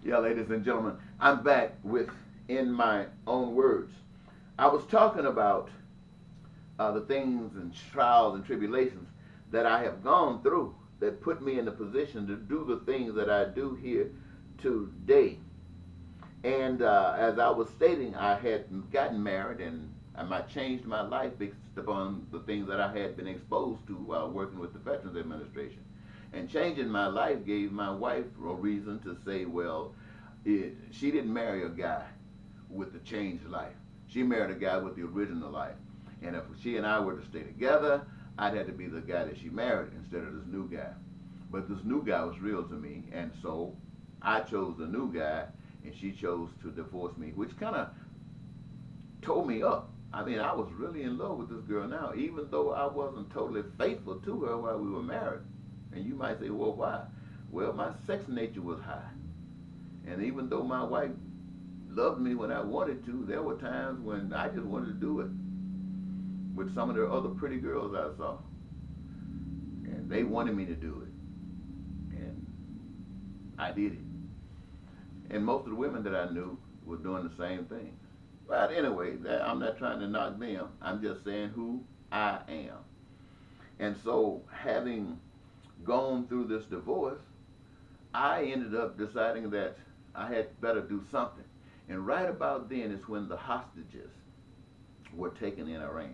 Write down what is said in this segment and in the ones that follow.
Yeah, ladies and gentlemen, I'm back with In My Own Words. I was talking about the things and trials and tribulations that I have gone through that put me in the position to do the things that I do here today. And as I was stating, I had gotten married and I changed my life based upon the things that I had been exposed to while working with the Veterans Administration. And changing my life gave my wife a reason to say, well, she didn't marry a guy with the changed life. She married a guy with the original life. And if she and I were to stay together, I'd have to be the guy that she married instead of this new guy. But this new guy was real to me, and so I chose the new guy, and she chose to divorce me, which kind of tore me up. I mean, I was really in love with this girl now, even though I wasn't totally faithful to her while we were married. And you might say, well, why? Well, my sex nature was high. And even though my wife loved me when I wanted to, there were times when I just wanted to do it with some of the other pretty girls I saw. And they wanted me to do it. And I did it. And most of the women that I knew were doing the same thing. But anyway, I'm not trying to knock them. I'm just saying who I am. And so, having gone through this divorce, I ended up deciding that I had better do something. And right about then is when the hostages were taken in Iran.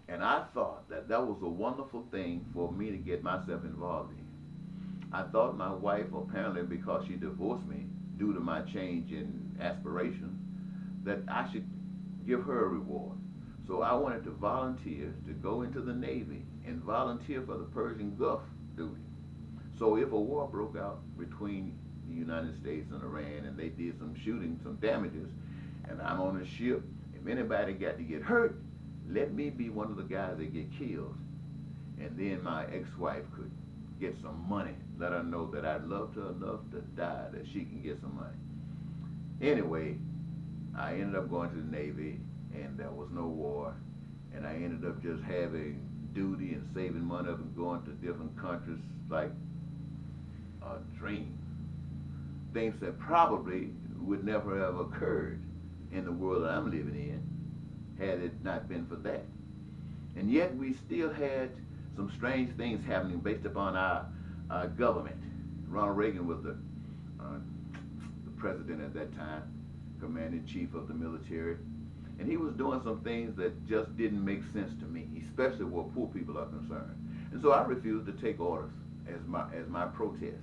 And I thought that that was a wonderful thing for me to get myself involved in. I thought my wife, apparently because she divorced me due to my change in aspiration, that I should give her a reward. So I wanted to volunteer to go into the Navy and volunteer for the Persian Gulf duty. So if a war broke out between the United States and Iran and they did some shooting, some damages, and I'm on a ship, if anybody got to get hurt, let me be one of the guys that get killed. And then my ex-wife could get some money, let her know that I loved her enough to die, that she can get some money. Anyway, I ended up going to the Navy, and there was no war, and I ended up just having duty and saving money up and going to different countries like a dream. Things that probably would never have occurred in the world that I'm living in had it not been for that. And yet we still had some strange things happening based upon our government. Ronald Reagan was the president at that time, commander-in-chief of the military, and he was doing some things that just didn't make sense to me, especially where poor people are concerned. And so I refused to take orders as my protest,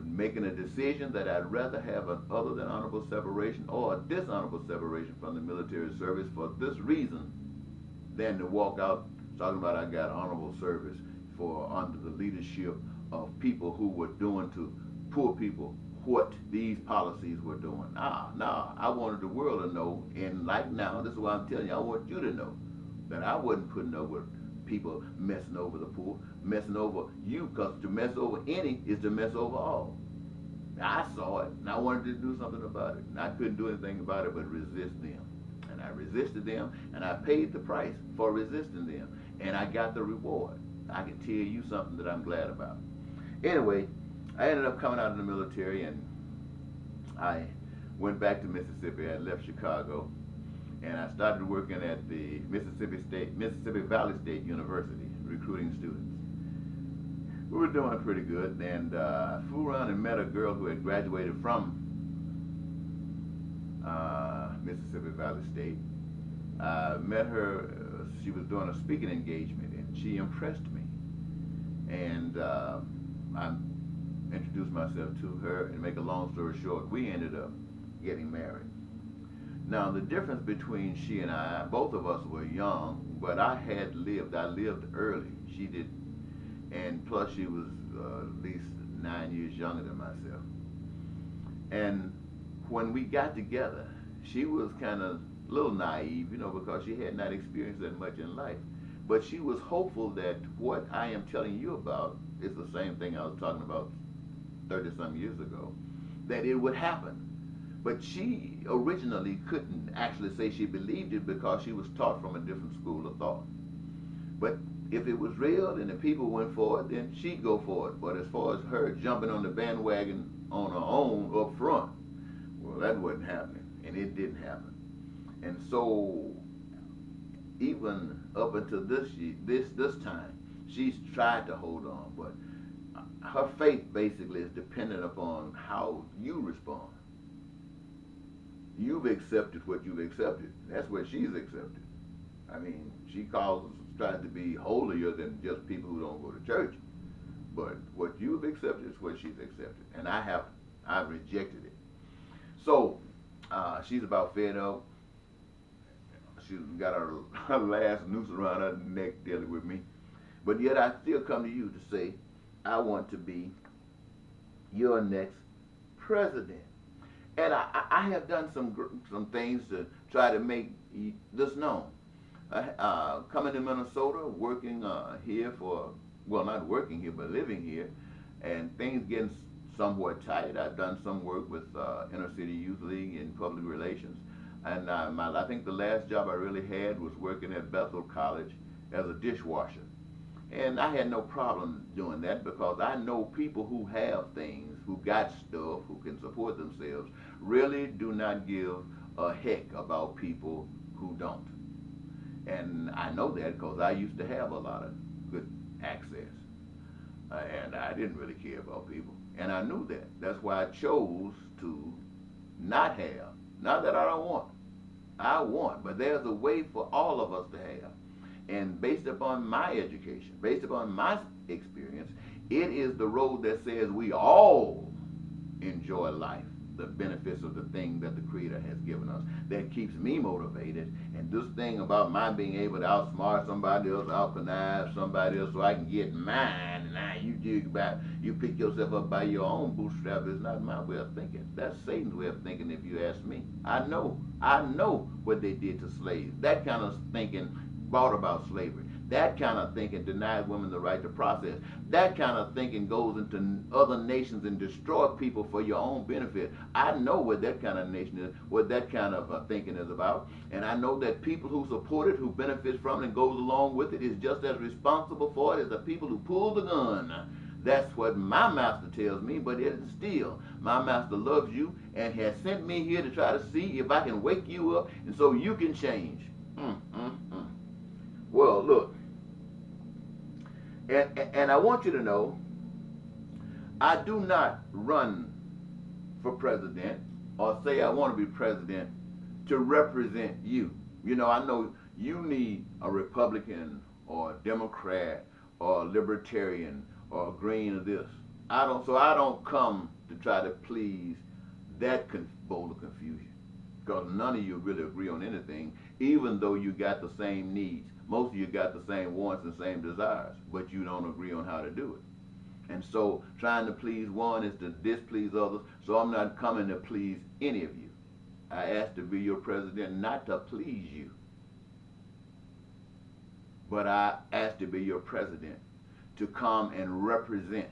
making a decision that I'd rather have an other than honorable separation or a dishonorable separation from the military service for this reason than to walk out talking about I got honorable service for under the leadership of people who were doing to poor people what these policies were doing. Nah, I wanted the world to know, and like now, this is why I'm telling you, I want you to know that I wasn't putting up with people messing over the poor, messing over you, because to mess over any is to mess over all. Now, I saw it, and I wanted to do something about it, and I couldn't do anything about it but resist them. And I resisted them, and I paid the price for resisting them, and I got the reward. I can tell you something that I'm glad about. Anyway, I ended up coming out of the military, and I went back to Mississippi. I left Chicago, and I started working at the Mississippi Valley State University, recruiting students. We were doing pretty good, and I flew around and met a girl who had graduated from Mississippi Valley State. I met her, she was doing a speaking engagement, and she impressed me. And I introduced myself to her, and make a long story short, we ended up getting married. Now, the difference between she and I, both of us were young, but I lived early. She didn't. And plus, she was at least 9 years younger than myself. And when we got together, she was kind of a little naive, because she had not experienced that much in life. But she was hopeful that what I am telling you about is the same thing I was talking about 30-some years ago, that it would happen. But she originally couldn't actually say she believed it because she was taught from a different school of thought. But if it was real and the people went for it, then she'd go for it. But as far as her jumping on the bandwagon on her own up front, well, that wasn't happening, and it didn't happen. And so, even up until this time, she's tried to hold on, but her faith basically is dependent upon how you respond. You've accepted what you've accepted. That's what she's accepted. I mean, she tries to be holier than just people who don't go to church. But what you've accepted is what she's accepted, and I've rejected it. So she's about fed up. She's got her last noose around her neck dealing with me. But yet I still come to you to say, I want to be your next president. And I have done some things to try to make this known. Coming to Minnesota, working here not working here, but living here, and things getting somewhat tight. I've done some work with Inner City Youth League in public relations. And I think the last job I really had was working at Bethel College as a dishwasher. And I had no problem doing that because I know people who have things, who got stuff, who can support themselves, really do not give a heck about people who don't. And I know that because I used to have a lot of good access. And I didn't really care about people. And I knew that. That's why I chose to not have. Not that I don't want. I want, but there's a way for all of us to have. And based upon my education, based upon my experience, it is the road that says we all enjoy life, the benefits of the thing that the Creator has given us, that keeps me motivated. And this thing about my being able to outsmart somebody else, out-connive somebody else so I can get mine, and now you pick yourself up by your own bootstrap is not my way of thinking. That's Satan's way of thinking, if you ask me. I know what they did to slaves. That kind of thinking brought about slavery. That kind of thinking denied women the right to process. That kind of thinking goes into other nations and destroy people for your own benefit. I know what that kind of nation is, what that kind of thinking is about. And I know that people who support it, who benefit from it and goes along with it is just as responsible for it as the people who pull the gun. That's what my master tells me, but it is still, my master loves you and has sent me here to try to see if I can wake you up and so you can change. Well, look, and I want you to know, I do not run for president or say I want to be president to represent you. You know, I know you need a Republican or a Democrat or a Libertarian or a Green or this. I don't come to try to please that bowl of confusion, because none of you really agree on anything, even though you got the same needs. Most of you got the same wants and same desires, but you don't agree on how to do it. And so trying to please one is to displease others, so I'm not coming to please any of you. I asked to be your president not to please you, but I asked to be your president to come and represent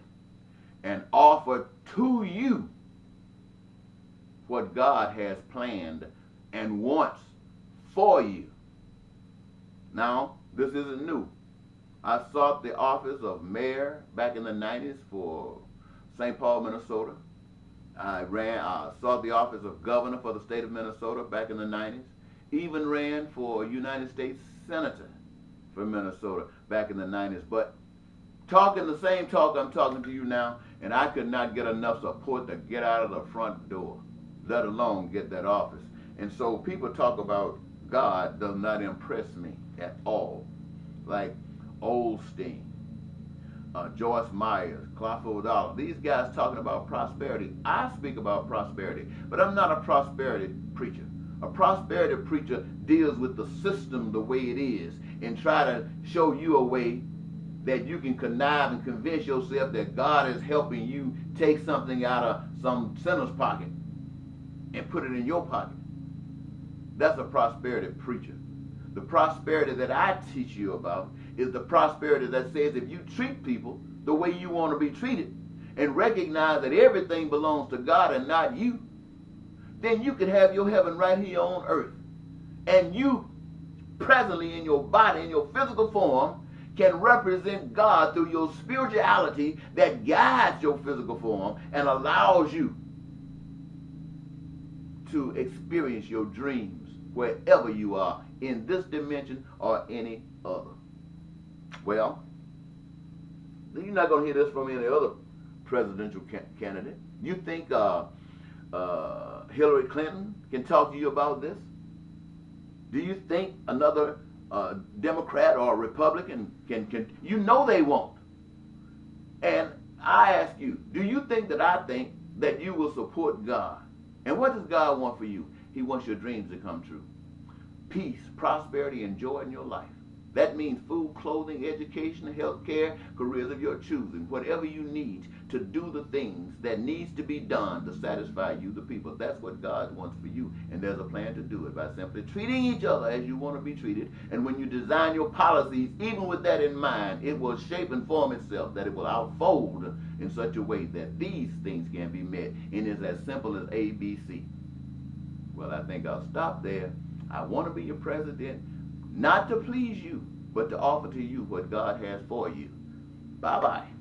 and offer to you what God has planned and wants for you. Now, this isn't new. I sought the office of mayor back in the 90s for St. Paul, Minnesota. I sought the office of governor for the state of Minnesota back in the 90s. Even ran for United States Senator for Minnesota back in the 90s. But talking the same talk I'm talking to you now, and I could not get enough support to get out of the front door, let alone get that office. And so people talk about God does not impress me at all. Like Olstein, Joyce Myers, Clifford Dollar. These guys talking about prosperity. I speak about prosperity, but I'm not a prosperity preacher. A prosperity preacher deals with the system the way it is and try to show you a way that you can connive and convince yourself that God is helping you take something out of some sinner's pocket and put it in your pocket. That's a prosperity preacher. The prosperity that I teach you about is the prosperity that says if you treat people the way you want to be treated and recognize that everything belongs to God and not you, then you can have your heaven right here on earth. And you presently in your body, in your physical form, can represent God through your spirituality that guides your physical form and allows you to experience your dreams wherever you are in this dimension or any other. Well, you're not going to hear this from any other presidential candidate. You think Hillary Clinton can talk to you about this? Do you think another Democrat or Republican can? You know they won't. And I ask you, do you think that I think that you will support God? And what does God want for you? He wants your dreams to come true. Peace, prosperity, and joy in your life. That means food, clothing, education, health care, careers of your choosing, whatever you need to do the things that needs to be done to satisfy you, the people. That's what God wants for you. And there's a plan to do it by simply treating each other as you want to be treated. And when you design your policies, even with that in mind, it will shape and form itself, that it will outfold in such a way that these things can be met. And it's as simple as ABC. Well, I think I'll stop there. I want to be your president, not to please you, but to offer to you what God has for you. Bye-bye.